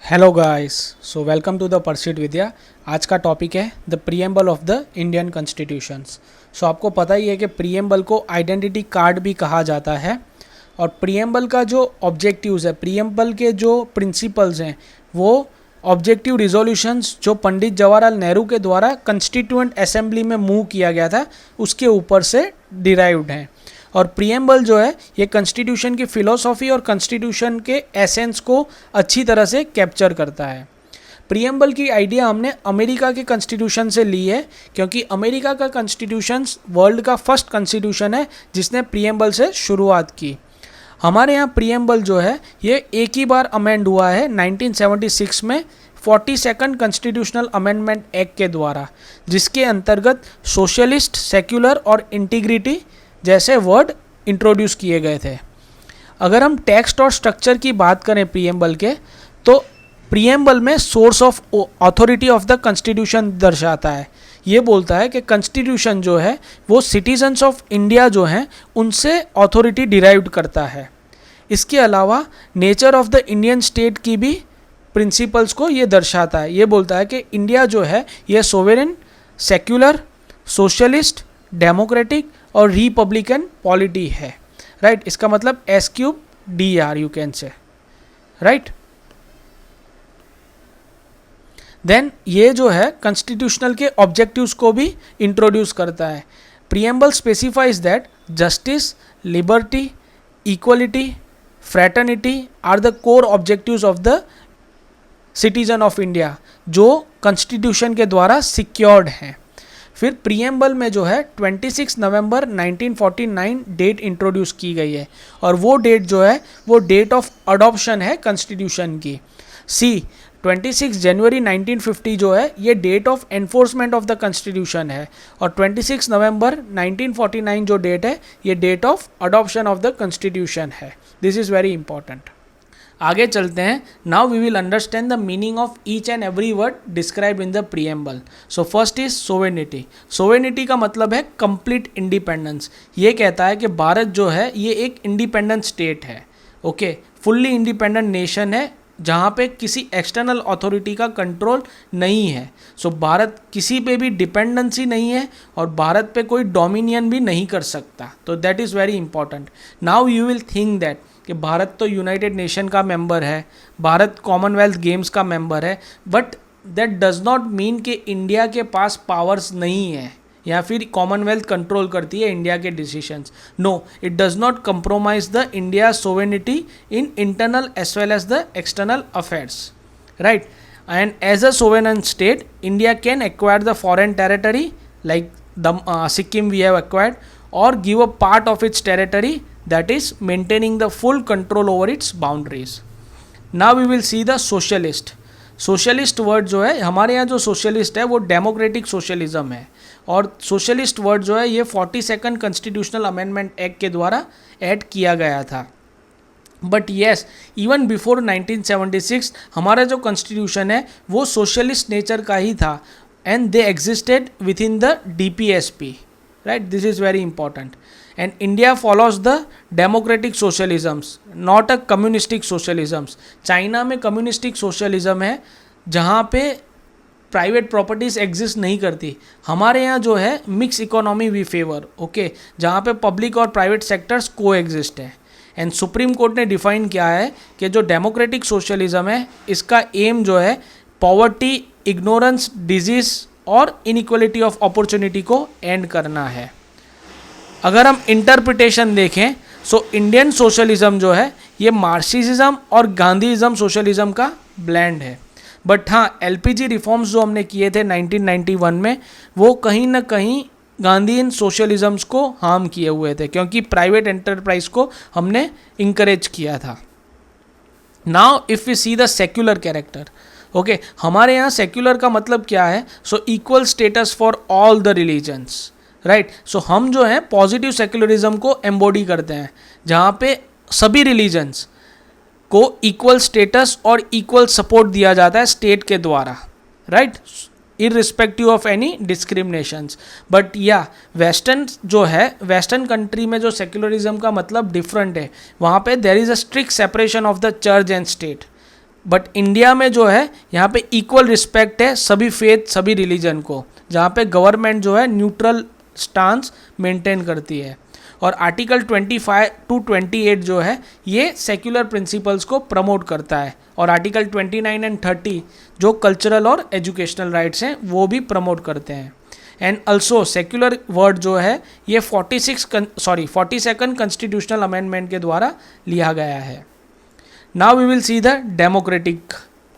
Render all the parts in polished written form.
Hello guys, so welcome to the pursuit Vidya. आज का topic है the preamble of the Indian constitutions. So आपको पता ही है कि प्रीएम्बल को आइडेंटिटी कार्ड भी कहा जाता है और प्रीएम्बल का जो ऑब्जेक्टिव्स है, प्रीएम्बल के जो प्रिंसिपल्स हैं, वो ऑब्जेक्टिव रिजोल्यूशंस जो पंडित जवाहरलाल नेहरू के द्वारा कॉन्स्टिट्यूएंट असेंबली में मूव किया गया था उसके ऊपर से डिराइव्ड हैं। और प्रीएम्बल जो है ये कॉन्स्टिट्यूशन की फ़िलोसॉफी और कॉन्स्टिट्यूशन के एसेंस को अच्छी तरह से कैप्चर करता है। प्रीएम्बल की आइडिया हमने अमेरिका के कॉन्स्टिट्यूशन से ली है, क्योंकि अमेरिका का कॉन्स्टिट्यूशन वर्ल्ड का फर्स्ट कॉन्स्टिट्यूशन है जिसने प्रीएम्बल से शुरुआत की। हमारे यहाँ प्रीएम्बल जो है ये एक ही बार अमेंड हुआ है 1976 में 42nd कॉन्स्टिट्यूशनल अमेंडमेंट एक्ट के द्वारा, जिसके अंतर्गत सोशलिस्ट, सेक्युलर और इंटीग्रिटी जैसे वर्ड इंट्रोड्यूस किए गए थे। अगर हम टेक्स्ट और स्ट्रक्चर की बात करें प्रीएम्बल के, तो प्रीएम्बल में source of authority of the constitution दर्शाता है। ये बोलता है कि कॉन्स्टिट्यूशन जो है वो सिटीजन्स ऑफ इंडिया जो हैं उनसे अथॉरिटी डिराइव्ड करता है। इसके अलावा nature of the Indian state की भी प्रिंसिपल्स को ये दर्शाता है। ये बोलता है कि इंडिया जो है ये सोवेरेन, सेक्युलर, सोशलिस्ट, डेमोक्रेटिक और रिपब्लिकन पॉलिटी है। राइट, इसका मतलब SQDR you can say, right. Then ये जो है कॉन्स्टिट्यूशनल के ऑब्जेक्टिव्स को भी इंट्रोड्यूस करता है। Preamble specifies that justice, liberty, equality, fraternity are the core objectives of the citizen of India, जो कॉन्स्टिट्यूशन के द्वारा सिक्योर्ड हैं। फिर प्रीएम्बल में जो है 26 नवंबर 1949 डेट इंट्रोड्यूस की गई है और वो डेट जो है वो डेट ऑफ अडॉप्शन है कॉन्स्टिट्यूशन की। 26 जनवरी 1950 जो है ये date of enforcement of the constitution है और 26 नवंबर 1949 जो डेट है ये date of adoption of the constitution है। This is very important. आगे चलते हैं। Now we will understand the meaning of each and every word describe in the preamble. So first is sovereignty. Sovereignty का मतलब है complete independence. ये कहता है कि भारत जो है ये एक इंडिपेंडेंट स्टेट है, ओके, फुल्ली इंडिपेंडेंट नेशन है जहाँ पे किसी एक्सटर्नल अथॉरिटी का कंट्रोल नहीं है। सो भारत किसी पे भी डिपेंडेंसी नहीं है और भारत पे कोई डोमिनियन भी नहीं कर सकता। तो that is very important. Now you will think that कि भारत तो यूनाइटेड नेशन का मेंबर है, भारत कॉमनवेल्थ गेम्स का मेंबर है, but that does not mean कि इंडिया के पास पावर्स नहीं है या फिर कॉमनवेल्थ कंट्रोल करती है इंडिया के decisions. No, it does not compromise the India sovereignty in internal as well as the external affairs, right. And as a sovereign state India can acquire the foreign territory like the Sikkim we have acquired और give a part of its territory, that is maintaining the full control over its boundaries. Now we will see the socialist. Socialist word जो है हमारे यहाँ जो socialist है वो democratic socialism है और सोशलिस्ट वर्ड जो है ये 42nd कॉन्स्टिट्यूशनल अमेंडमेंट एक्ट के द्वारा ऐड किया गया था। बट येस, इवन बिफोर 1976 हमारा जो कॉन्स्टिट्यूशन है वो सोशलिस्ट नेचर का ही था and they existed with in the DPSP, right. This is very important. And India follows the democratic socialisms, not a communistic socialisms. China में कम्युनिस्टिक सोशलिज्म है जहाँ पे प्राइवेट प्रॉपर्टीज़ एग्जिस्ट नहीं करती। हमारे यहाँ जो है mix economy we favour, okay, जहाँ पे पब्लिक और प्राइवेट सेक्टर्स को एग्जिस्ट है। एंड सुप्रीम कोर्ट ने डिफाइन किया है कि जो डेमोक्रेटिक सोशलिज्म है इसका एम जो है पॉवर्टी, इग्नोरेंस, डिजीज़ और इनइक्वलिटी ऑफ अपॉर्चुनिटी को एंड करना है। अगर हम इंटरप्रिटेशन देखें सो इंडियन सोशलिज्म जो है ये मार्क्सिज्म और गांधीइज्म सोशलिज्म का ब्लेंड है। बट हाँ, LPG रिफॉर्म्स जो हमने किए थे 1991 में वो कहीं ना कहीं गांधीयन सोशलिज्म्स को हार्म किए हुए थे, क्योंकि प्राइवेट एंटरप्राइज को हमने इंकरेज किया था। Now if we see the secular character, okay, हमारे यहाँ सेक्युलर का मतलब क्या है? So equal status for all the religions, right. So हम जो है पॉजिटिव सेक्युलरिज्म को एम्बॉडी करते हैं जहाँ पे सभी रिलीजन्स को इक्वल स्टेटस और इक्वल सपोर्ट दिया जाता है स्टेट के द्वारा, right, irrespective of any discriminations. But या वेस्टर्न जो है, वेस्टर्न कंट्री में जो सेक्युलरिज्म का मतलब डिफरेंट है, वहाँ पे there is a strict separation of the church and state. But India में जो है यहाँ पे इक्वल रिस्पेक्ट है सभी फेथ सभी रिलीजन को, जहाँ पे गवर्नमेंट जो है न्यूट्रल स्टांस मेंटेन करती है। और आर्टिकल 25 to 28 जो है ये सेक्युलर प्रिंसिपल्स को प्रमोट करता है, और आर्टिकल 29 एंड 30 जो कल्चरल और एजुकेशनल राइट्स हैं वो भी प्रमोट करते हैं। एंड ऑल्सो सेक्युलर वर्ड जो है ये 42nd कॉन्स्टिट्यूशनल अमेंडमेंट के द्वारा लिया गया है। Now we will see the democratic,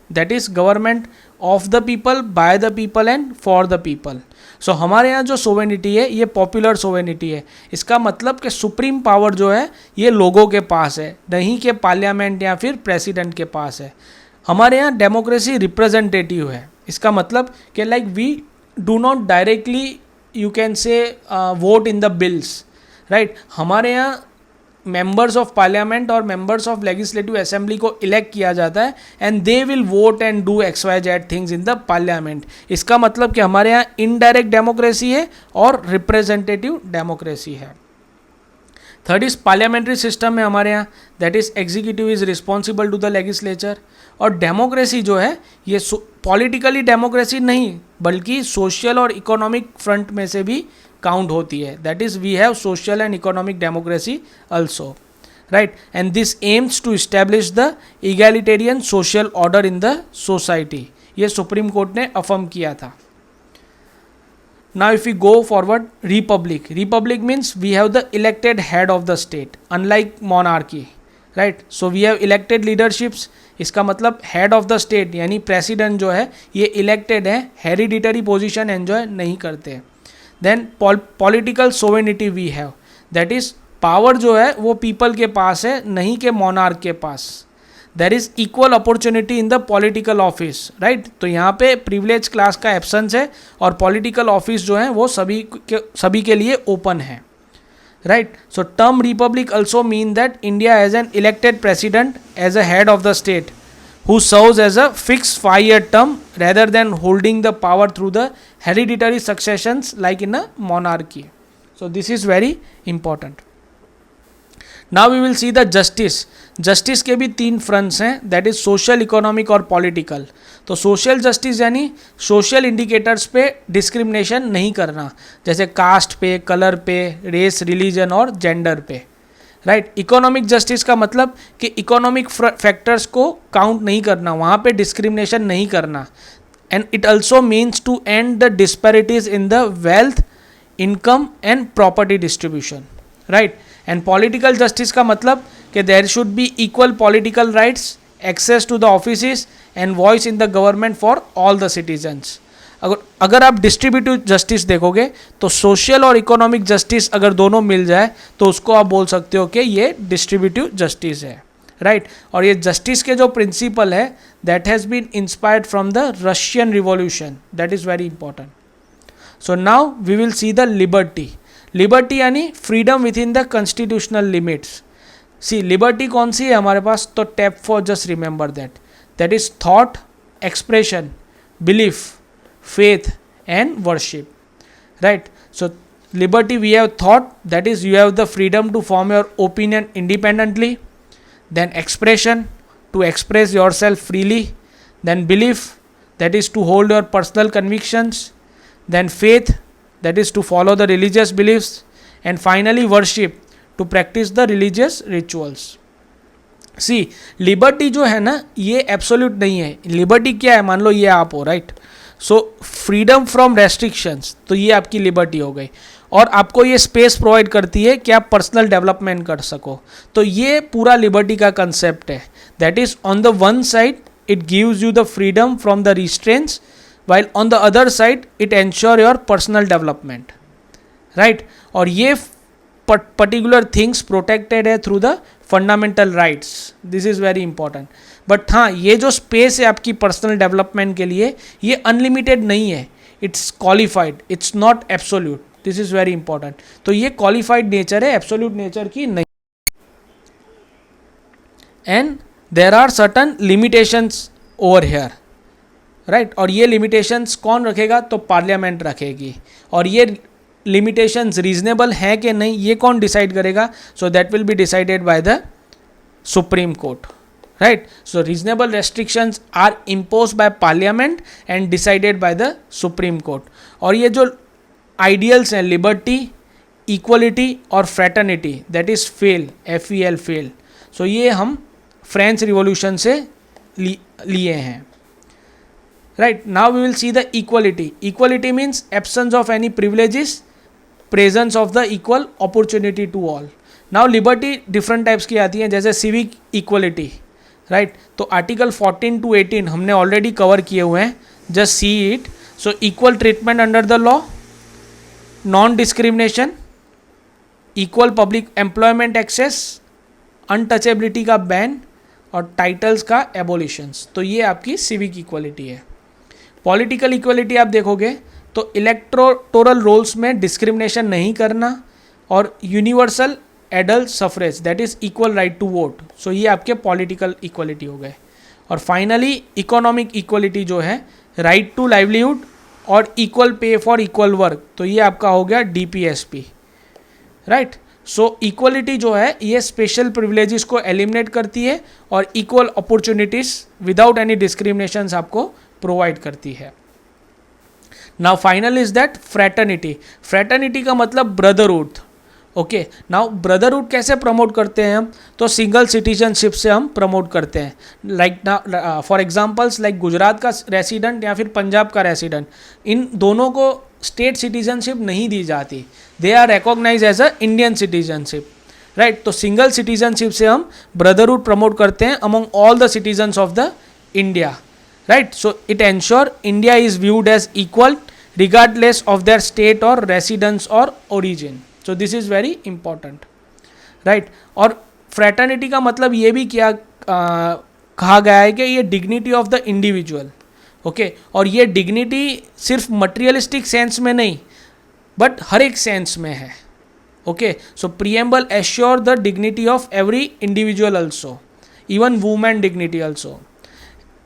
that is government of the people, by the people and for the people. So हमारे यहाँ जो सोवेनिटी है ये पॉपुलर सोवेनिटी है। इसका मतलब कि सुप्रीम पावर जो है ये लोगों के पास है, नहीं कि पार्लियामेंट या फिर प्रेसिडेंट के पास है। हमारे यहाँ डेमोक्रेसी रिप्रेजेंटेटिव है। इसका मतलब कि like we do not directly you can say vote in the bills, right. हमारे यहाँ मेंबर्स ऑफ पार्लियामेंट और मेंबर्स ऑफ लेजिस्लेटिव असेंबली को इलेक्ट किया जाता है and they will vote and do XYZ things in the parliament. इसका मतलब कि हमारे यहाँ इनडायरेक्ट डेमोक्रेसी है और रिप्रेजेंटेटिव डेमोक्रेसी है। थर्ड इज पार्लियामेंट्री सिस्टम है हमारे यहाँ, that is executive is responsible to the legislature. और डेमोक्रेसी जो है ये पॉलिटिकली डेमोक्रेसी नहीं बल्कि सोशल और इकोनॉमिक फ्रंट में से भी काउंट होती है, that is we have social and economic democracy also, right. And this aims to establish the egalitarian social order in the society, ये सुप्रीम कोर्ट ने अफर्म किया था। Now if we go forward, republic means we have the elected head of the state, unlike monarchy, right? So we have elected leaderships। इसका मतलब head of the state यानी president जो है ये elected है, hereditary position enjoy नहीं करते। Then political sovereignty we have, that is power जो है वो people के पास है, नहीं के monarch के पास। There is equal opportunity in the political office, right. तो यहाँ पे प्रिविलेज क्लास का एब्सेंस है और पॉलिटिकल ऑफिस जो है वो सभी के लिए ओपन है, right. So term republic also mean that India as an elected president as a head of the state who serves as a fixed 5-year term rather than holding the power through the hereditary successions like in a monarchy. So this is very important. Now we will see the justice के भी 3 fronts हैं, that is social, economic और political। तो social justice यानी social indicators पे discrimination नहीं करना, जैसे caste पे, color पे, race, religion और gender पे, राइट। इकोनॉमिक जस्टिस का मतलब कि इकोनॉमिक फैक्टर्स को काउंट नहीं करना, वहाँ पे डिस्क्रिमिनेशन नहीं करना। And it also means to end the disparities in the wealth, income and property distribution, right. And political justice का मतलब कि there should be equal political rights, access to the offices and voice in the government for all the citizens. अगर आप distributive justice देखोगे तो social और economic justice अगर दोनों मिल जाए तो उसको आप बोल सकते हो कि ये डिस्ट्रीब्यूटिव जस्टिस है, राइट। और ये जस्टिस के जो प्रिंसिपल है that has been inspired from the Russian revolution, that is very important. So now we will see the liberty यानी freedom within the constitutional limits. See liberty कौन सी है हमारे पास, तो tap for just remember that is thought, expression, belief, faith and worship, right? So liberty we have thought, that is you have the freedom to form your opinion independently. Then expression, to express yourself freely. Then belief, that is to hold your personal convictions. Then faith, that is to follow the religious beliefs. And finally worship, to practice the religious rituals. See, liberty जो है ना ये absolute नहीं है। Liberty क्या है, मान लो ये आप हो, right. So freedom from restrictions, तो ये आपकी लिबर्टी हो गई, और आपको ये स्पेस प्रोवाइड करती है कि आप पर्सनल डेवलपमेंट कर सको। तो ये पूरा लिबर्टी का कंसेप्ट है। That is on the one side it gives you the freedom from the restraints, while on the other side it ensure your personal development, right? और ये particular things protected है through the fundamental rights, this is very important. But हाँ, ये जो space है आपकी personal development के लिए ये अनलिमिटेड नहीं है, it's qualified, it's not absolute, this is very important. तो ये क्वालिफाइड नेचर है, एब्सोल्यूट नेचर की नहीं। And there are certain limitations over here, right. और ये लिमिटेशंस कौन रखेगा, तो पार्लियामेंट रखेगी। और ये लिमिटेशंस रीजनेबल हैं कि नहीं ये कौन डिसाइड करेगा, so that will be decided by the supreme court, right? So reasonable restrictions are imposed by parliament and decided by the supreme court. और ये जो ideals हैं liberty, equality और fraternity, that is fail, FEL fail, so ये हम French revolution से लिए हैं. Right, now we will see the equality. Equality means absence of any privileges, presence of the equal opportunity to all. Now liberty different types की आती हैं, जैसे civic equality, right? तो आर्टिकल 14 to 18 हमने already cover किए हुए हैं, just see it. So equal treatment under the law, non discrimination, equal public employment access, untouchability का बैन और टाइटल्स का एबोलिशंस. तो ये आपकी सिविक इक्वलिटी है. पॉलिटिकल इक्वलिटी आप देखोगे तो इलेक्टोरल रोल्स में डिस्क्रिमिनेशन नहीं करना और universal adult suffrage, that is equal right to vote. So ये आपके पॉलिटिकल इक्वलिटी हो गए. और फाइनली इकोनॉमिक इक्वलिटी जो है, राइट टू लाइवलीहुड और equal pay for equal work, तो ये आपका हो गया DPSP, राइट. सो इक्वलिटी जो है ये स्पेशल प्रिविलेजेस को एलिमिनेट करती है और equal opportunities without any discrimination आपको प्रोवाइड करती है. Now final is that fraternity. Fraternity का मतलब ब्रदरहुड. ओके, नाउ ब्रदरहुड कैसे प्रमोट करते हैं हम, तो सिंगल सिटीजनशिप से हम प्रमोट करते हैं. Like for examples like Gujarat का रेसिडेंट या फिर पंजाब का रेसिडेंट, इन दोनों को स्टेट सिटीजनशिप नहीं दी जाती, they are recognise as a Indian citizenship, right. तो सिंगल सिटीजनशिप से हम ब्रदरहुड प्रमोट करते हैं among all the citizens of the India, right? So it ensure India is viewed as equal regardless of their state or residence or origin. So this is very important, right? और fraternity का मतलब ये भी क्या कहा गया है कि ये dignity of the individual, okay? और ये dignity सिर्फ materialistic sense में नहीं but हर एक sense में है, okay? So preamble assure the dignity of every individual also, even woman dignity also.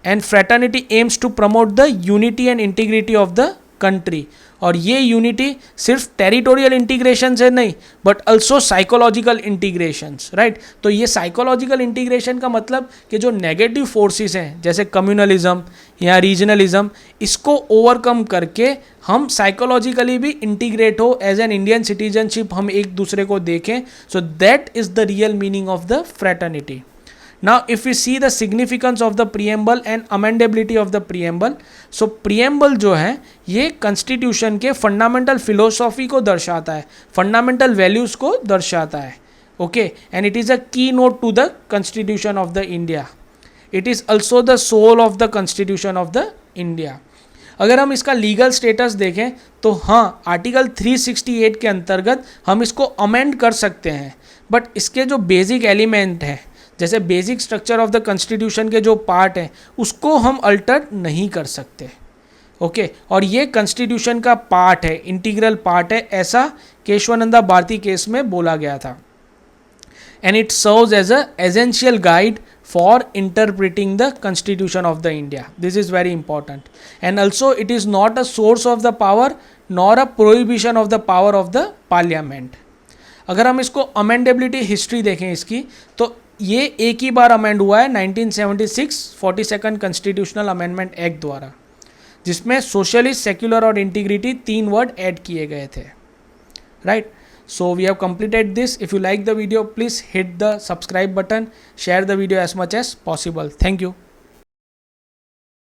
And fraternity aims to promote the unity and integrity of the country. और ये unity सिर्फ territorial integration से नहीं but also psychological integrations, right. तो ये psychological integration का मतलब कि जो नेगेटिव फोर्सेस हैं जैसे कम्युनलिज्म या रीजनलिज्म, इसको ओवरकम करके हम साइकोलॉजिकली भी इंटीग्रेट हो एज एन इंडियन सिटीजनशिप, हम एक दूसरे को देखें. So that is the real meaning of the fraternity. Now if we see the significance of the preamble and amendability of the preamble, so preamble जो है ये constitution के fundamental philosophy को दर्शाता है, fundamental values को दर्शाता है, okay, and it is a keynote to the constitution of the India. It is also the soul of the constitution of the India. अगर हम इसका लीगल स्टेटस देखें तो हाँ, आर्टिकल 368 के अंतर्गत हम इसको अमेंड कर सकते हैं, बट इसके जो बेसिक एलिमेंट हैं जैसे basic structure of the constitution के जो पार्ट हैं उसको हम अल्टर नहीं कर सकते, ओके. और ये कॉन्स्टिट्यूशन का पार्ट है, इंटीग्रल पार्ट है, ऐसा केशवानंदा भारती केस में बोला गया था. And it serves as a essential guide for interpreting the constitution of the India. This is very important. And also it is not a source of the power nor a prohibition of the power of the parliament. अगर हम इसको amendability history देखें इसकी, तो ये एक ही बार amend हुआ है 1976 42nd Constitutional Amendment Act द्वारा, जिसमें सोशलिस्ट, सेक्युलर और इंटीग्रिटी 3 वर्ड ऐड किए गए थे, right. So we have completed this. If you like the video, please hit the subscribe button, share the video as much as possible. Thank you.